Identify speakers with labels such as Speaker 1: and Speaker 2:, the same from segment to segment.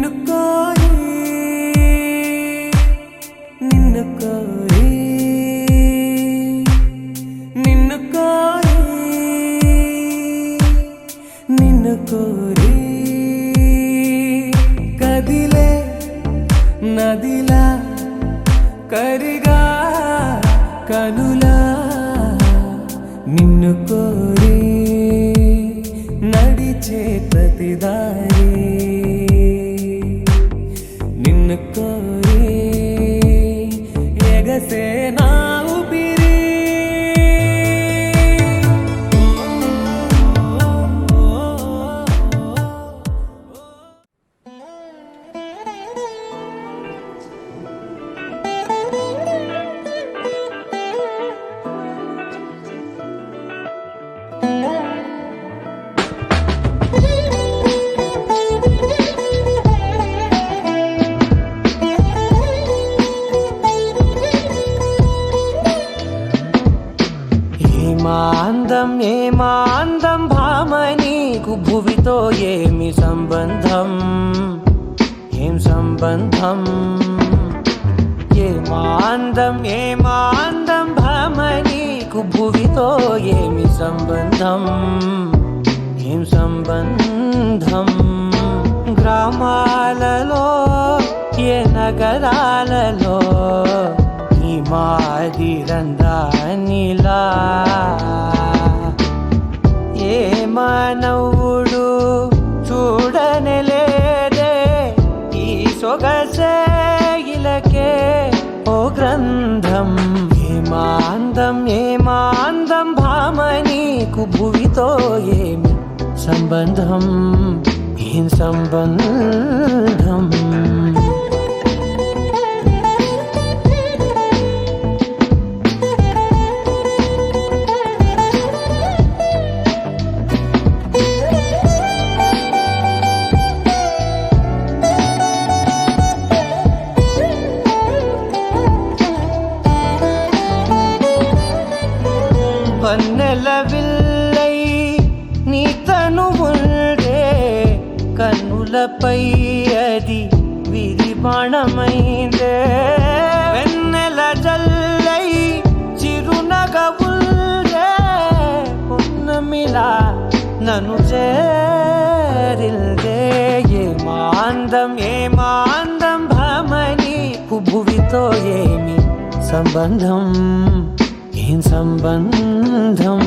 Speaker 1: నిన్ను కోరి నిన్ను కోరి నిన్ను కోరి నిన్ను కోరి కదిలే నదిలా కరిగా కనులా నిన్ను కోరి నడిచే ప్రతిదారి నిన్ను కోరి ఎగసే నా ఊపిరి ఏమాందం భామ నీకు భువితో ఏమి సంబంధం ఏం సంబంధం ఏమాందం భామ నీకు భువితో ఏమి సంబంధం ఏం సంబంధం గ్రామాలలో ఏ నగరాలలో ఈ మాదిరందానిలా ఏ మానవుడు చూడనలేదే ఈ సొగసే ఇలకే ఓ గ్రంథం ఏమాందం భామ నీకు భువితో ఏమి సంబంధం ఏం సంబంధం పన్నెల విల్లై నీ తనువుండే కన్నులపై అది విరిబాణమైందే వెన్నెల జల్లై చిరునగవుల్డే పున్నమిలా నన్ను చేరిల్దే ఏమాందం భామని భువితో ఏమి సంబంధం ఏం సంబంధం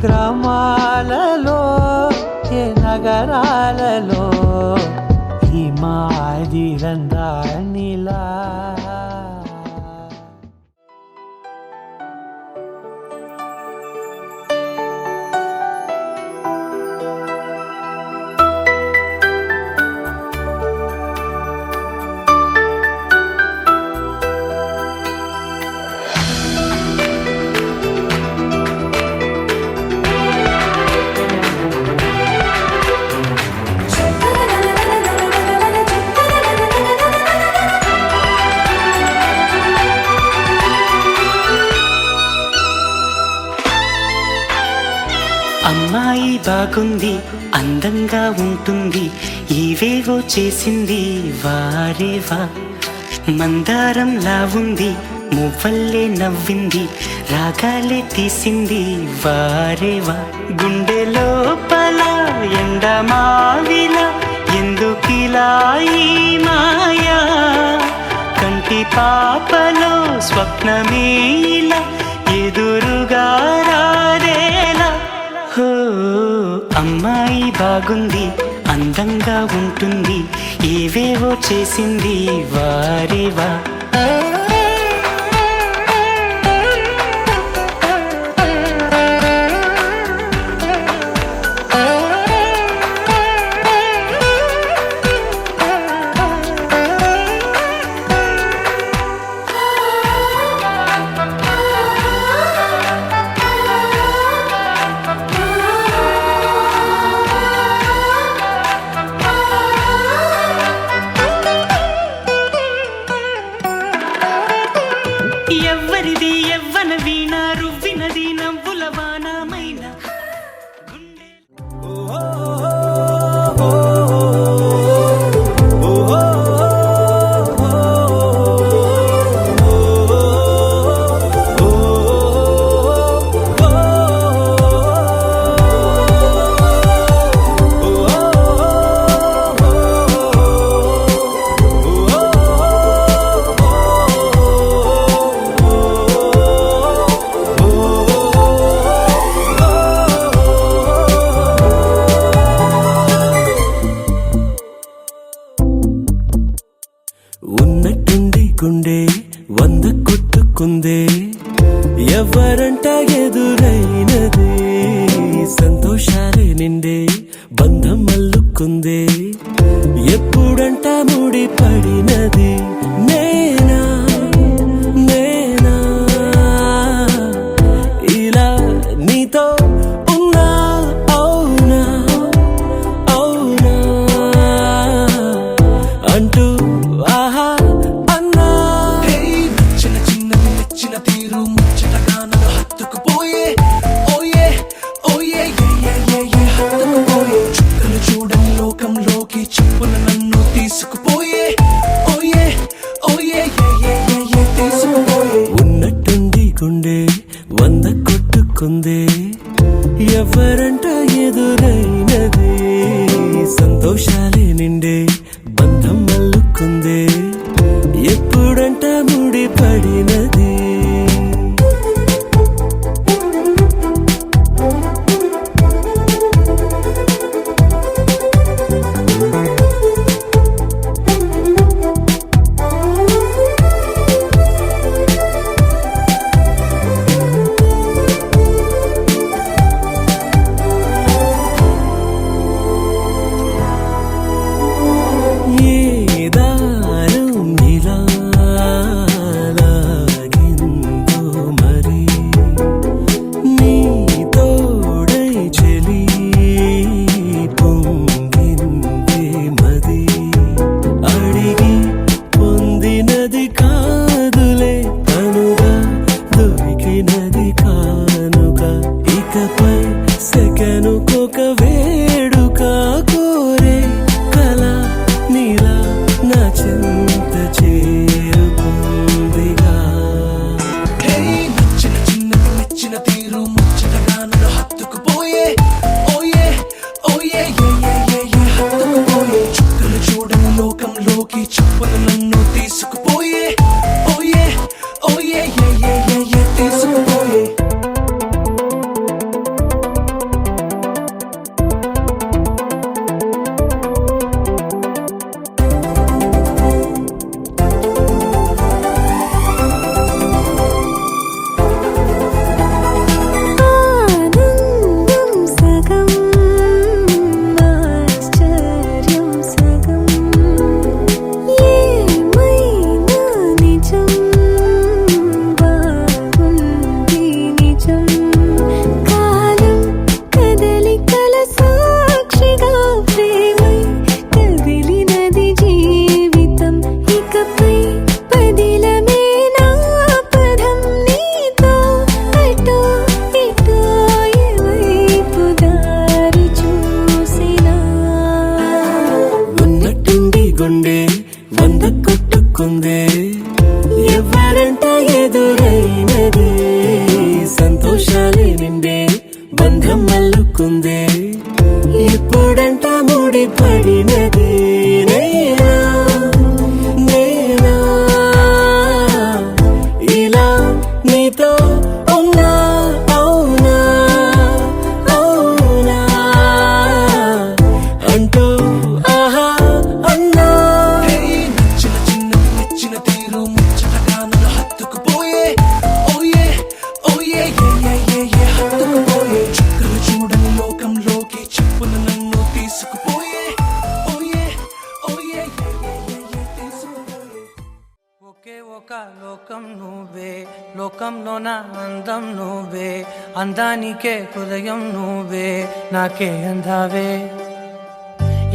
Speaker 1: గ్రామాలలో ఏ నగరాలలో ఈ మాదిరందానిలా
Speaker 2: అమ్మాయి బాగుంది అందంగా ఉంటుంది ఏవేవో చేసింది వారేవా మందారంలా ఉంది మువ్వల్లే నవ్వింది రాగాలే తీసింది వారేవా గుండె లోపల ఎండమావిలా ఎందుకిలా ఈ మాయా కంటి పాపలో స్వప్నమేలా ఎదురుగా రాదేలా అమ్మాయి బాగుంది అందంగా ఉంటుంది ఏవేవో చేసింది వారేవా
Speaker 3: ఉన్నట్టుండి గుండె 100 కొట్టుకుందే ఎవరంట ఎదురైనది సంతోషాలే నిండే బంధం అల్లుకుందే ఎప్పుడంట ముడి పడినది నేనా నేనా ఇలా నీతో ఉన్నా అవునా అవునా అంటూ ఆహా అన్నా
Speaker 4: నచ్చిన చిన్నది నచ్చిన తీరు ముచ్చటగా నన్ను హత్తుకుపోయే ఓయే ఓయే హత్తుకుపోయే చుక్కలు చూడని లోకంలోకి చెప్పున నన్ను తీసుకుపోయే ఓయే ఓయే తీసుకుపోయే
Speaker 3: ఉన్నట్టుండి గుండె 100 కొట్టుకుందే ఎవరంట ఎదురైనది సంతోషాలే నిండే బంధం అల్లుకుందే ఎప్పుడంట ముడి పడినది ఏ దారం ఇలా లాగిందో మరి నీ తోడై చెలి పొంగిందే మది అడిగి పొందినది కాదులే తనుగా దొరికినది కానుక ఇకపై సెకనుకొక వేడుక కోరే కళ నీలా నా చింత చేరుకుందిగా
Speaker 4: నచ్చిన చిన్నది నచ్చిన తీరు ముచ్చటగా నన్ను హత్తుకుపోయే ఓయే ఓయే హత్తుకుపోయే చుక్కలు చూడని లోకంలోకి చెప్పున నన్ను తీసుకుపోయే ఓయే ఓయే తీసుకుపోయే
Speaker 5: ఆనందం సగం ఆశ్చర్యం సగం ఏమైనా నిజం బాగుంది నిజం కాలం కదలికల సాక్షిగా ప్రేమై కదిలినది జీవితం ఇకపై పదిలమే నా పదం నీతో అటో ఇటో ఎవైపు దారి చూసినా
Speaker 3: ఉన్నట్టుండి గుండె 100 కొట్టుకుందే ఎవరంట ఎదురైనది సంతోషాలే నిండే బంధం అల్లుకుందే ఎప్పుడంట ముడి పడినది నేనా నేనా ఇలా నీతో ఉన్నా అవునా అవునా అంటూ ఆహా అన్నా
Speaker 4: నచ్చిన చిన్నది నచ్చిన తీరు ముచ్చటగా నన్ను హత్తుకుపోయే ఓయే ఓయే హత్తుకుపోయే చుక్కలు చూడని లోకంలోకి చెప్పున నన్ను తీసుకుపోయే ఓయే ఓయే తీసుకుపోయే
Speaker 1: ఒకే ఒక లోకం నువ్వే లోకంలోన అందం నువ్వే అందానికే హృదయం నువ్వే నాకే అందావే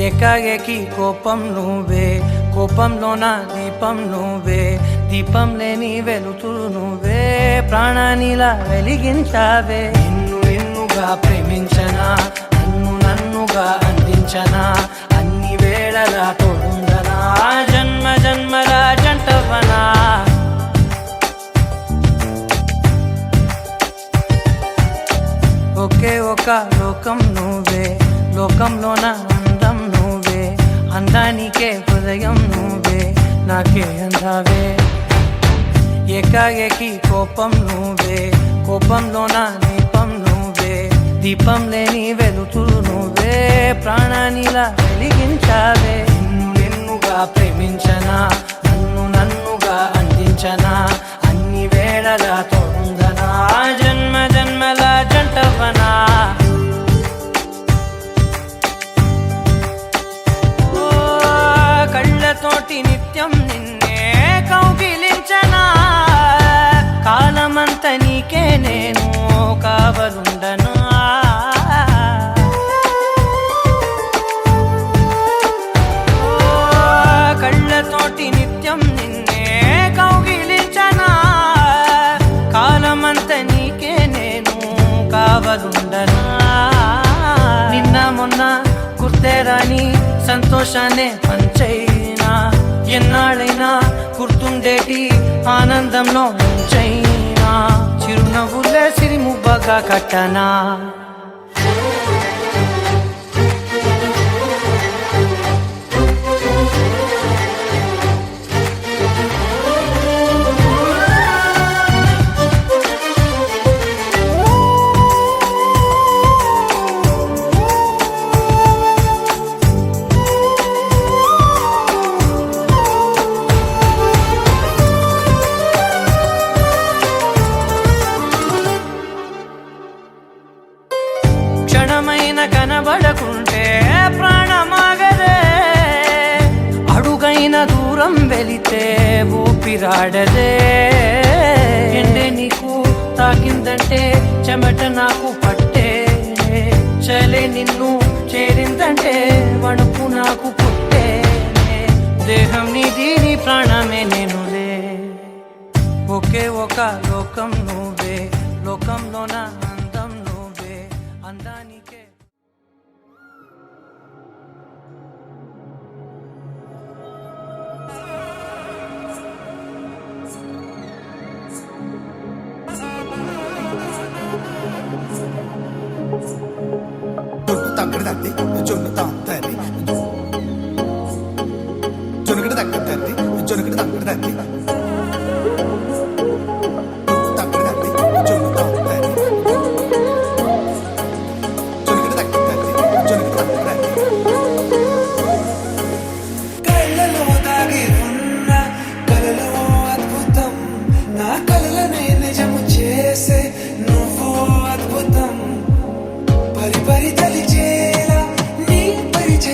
Speaker 1: ఏకాఏకి కోపం నువ్వే కోపంలోన దీపం నువ్వే దీపం లేని వెలుతురు నువ్వే ప్రాణానిలా వెలిగించావే నిన్ను నిన్నుగా ప్రేమించనా నన్నుగా అందించనా అన్ని వేళలా తోడుండనా జన్మ జన్మల జంటవనా ఒకే ఒక లోకం నువ్వే లోకంలోన అందం నువ్వే అందానికే హృదయం నువ్వే నాకే అందావే ఏకాఏకి కోపం నువ్వే కోపంలోన దీపం నువ్వే దీపం లేని వెలుతురు నువ్వే ప్రాణానిలా వెలిగించావే నిన్నుగా ప్రేమించనా నిత్యం నిన్నే కౌగిలించనా కాలమంత నీకే నేను కావలుండనా కళ్ళతోటి నిత్యం నిన్నే కౌగిలించనా కాలమంత నీకే నేను కావలుండనా నిన్న మొన్న గుర్తేరాని సంతోషాన్నే పంచైనా ఎన్నాళ్ళైనా గుర్తుండేటి ఆనందంలో ఉంచైనా చిరునవ్వులే సిరిముబ్బగా కట్టనా క్షణమైన కనబడకుంటే ప్రాణమాగదే అడుగైన దూరం వెళితే ఊపిరాడదే ఎండే నీకు తాకిందంటే చెమట నాకు పట్టే చలే నిన్ను చేరిందంటే వణుకు నాకు పుట్టే దేహం నీది నీ ప్రాణమే నేనులే ఒకే ఒక లోకం నువ్వే లోకంలోన అందం నువ్వే అందానికే
Speaker 6: తగ్గడి తల్లి జొన్ను తాంతల్లి జొనుగడి తగ్గడి తల్లి జొనుగడి తగ్గడి తల్లి తగ్గడి తల్లి జొన్ను తాంతల్లి జొనుగడి తగ్గడి తల్లి జొనుగడి తగ్గడి తల్లి
Speaker 4: కళ్ళలో దాగి ఉన్న కలలో అద్భుతం నా కలలనే నిజము చేసే నువ్వు అద్భుతం పరి పరి తలిచేలా నీ పరిచయం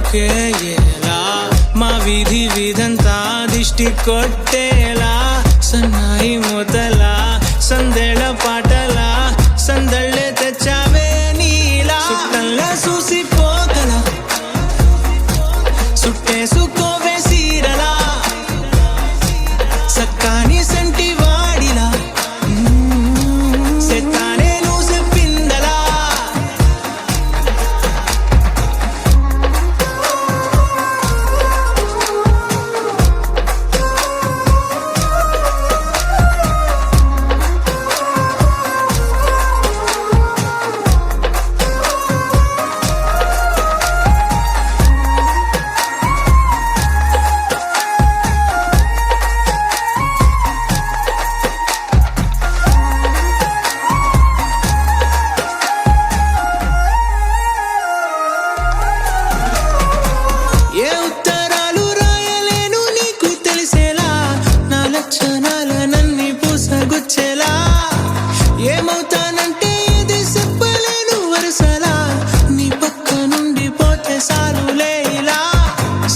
Speaker 3: కాటుకేలా మా వీధి వీధంతా దిష్టి కొట్టేలా సన్నాయి మూతలా సందేళ పాటలా సందళ్ళే తెచ్చావే నీలా సుట్టల్లా చూసిపోగల సుట్టేసుకోవే సీరలా సక్కాని సంటి వాడిలా సెత్తానే నువ్వు చెప్పిందలా ఏ ఉత్తరాలు రాయలేను నీకు తెలిసేలా నా లక్షణాలనన్నీ పూసగుచ్చేలా ఏమవుతానంటే ఇది చెప్పలేను వరుసలా నీ పక్క నుండి పోతే సాలులే ఇలా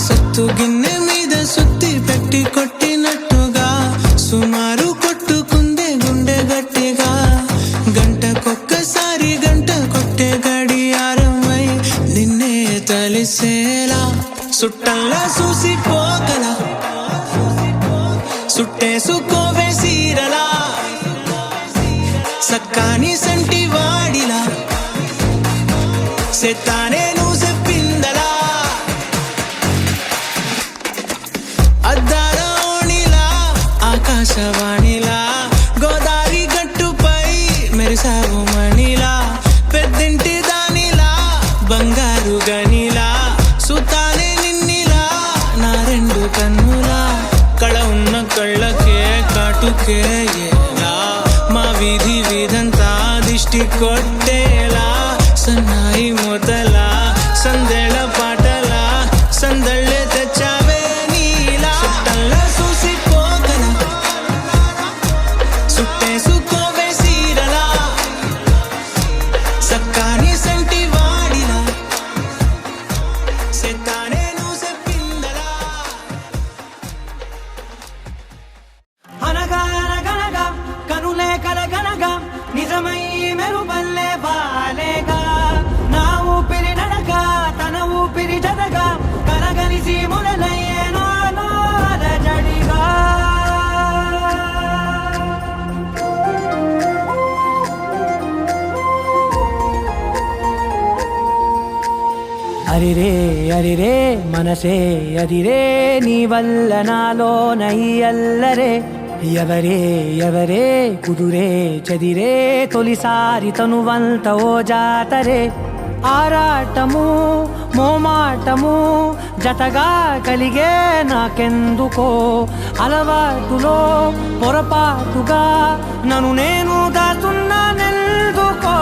Speaker 3: సత్తు గిన్నె మీద సుత్తి పెట్టి కొట్టినట్టుగా సుమారు కొట్టుకుందే గుండె గట్టిగా గంటకొక్కసారి గంట కొట్టే గడియారమై నిన్నే తలిసేలా సుట్టల్లా చూసిపోగల సుట్టేసుకోవే సీరలా సక్కాని సంటి వాడిలా సెత్తానే నువ్వు చెప్పిందలా అద్దాల ఓణిలా ఆకాశవాణిలా గోదావరి గట్టుపై మెరిసావు మణిలా పెద్దింటి దానిలా బంగారు గనిలా సుతానే నిన్నిలా నా రెండు కన్నులా కళ ఉన్న కళ్ళకే కాటుకేలా మా వీధి వీధంతా దిష్టి కొట్టేలా సన్నాయి మూతలా సందేళ పాటలా సందళ్ళే తెచ్చావే నీలా సుట్టల్లా చూసిపోగల సుట్టేసుకోవే సీరలా సక్కాని సంటి వాడిలా సెత్తానే నువ్వు చెప్పిందలా
Speaker 1: అనగా అనగనగా కనులే కలగనగా నిజమై మెరుపల్లే బాలేగా నా ఊపిరి నడక తన ఊపిరి జతగా కలగలిసి మొదలయ్యే నాలో అలజడిగా అరిరే అరిరే మనసే అరిరే నీ వల్ల నాలో నయ్యల్లరే ఎవరే ఎవరే కుదురే చదిరే తొలిసారి తనువంత ఓ జాతరే ఆరాటము మోమాటము జతగా కలిగే నాకెందుకో అలవాటులో పొరపాటుగా నన్ను నేను దాస్తున్నానెందుకో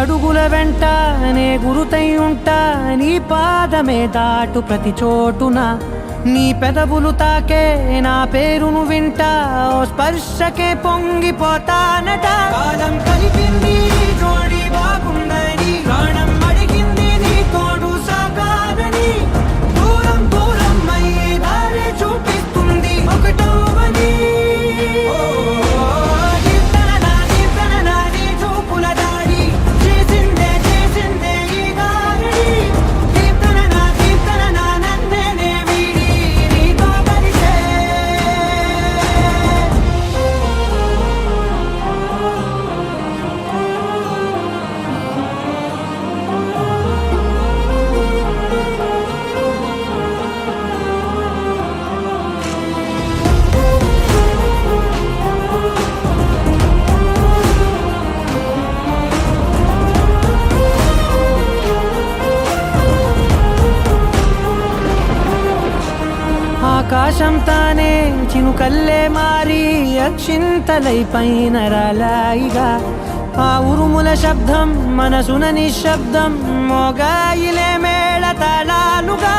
Speaker 1: అడుగుల వెంట నే గురుతై ఉంటా నీ పాదమే దాటు ప్రతి చోటున నీ పెదవులు తాకే నా పేరును వింటా ఓ స్పర్శకే పొంగిపోతానట కాలం కలిపింది జోడి బాగుందని ప్రాణం అడిగింది నీ తోడు సాగాలని దూరం దూరం అయ్యే దారి చూపిస్తుంది ఒకటవని ఆకాశం తానే చినుకల్లే మారి అక్షింతలై పైన రాలాయిగా ఆ ఉరుముల శబ్దం మనసున నిశ్శబ్దం మోగాయిలే మేళ తాళాలుగా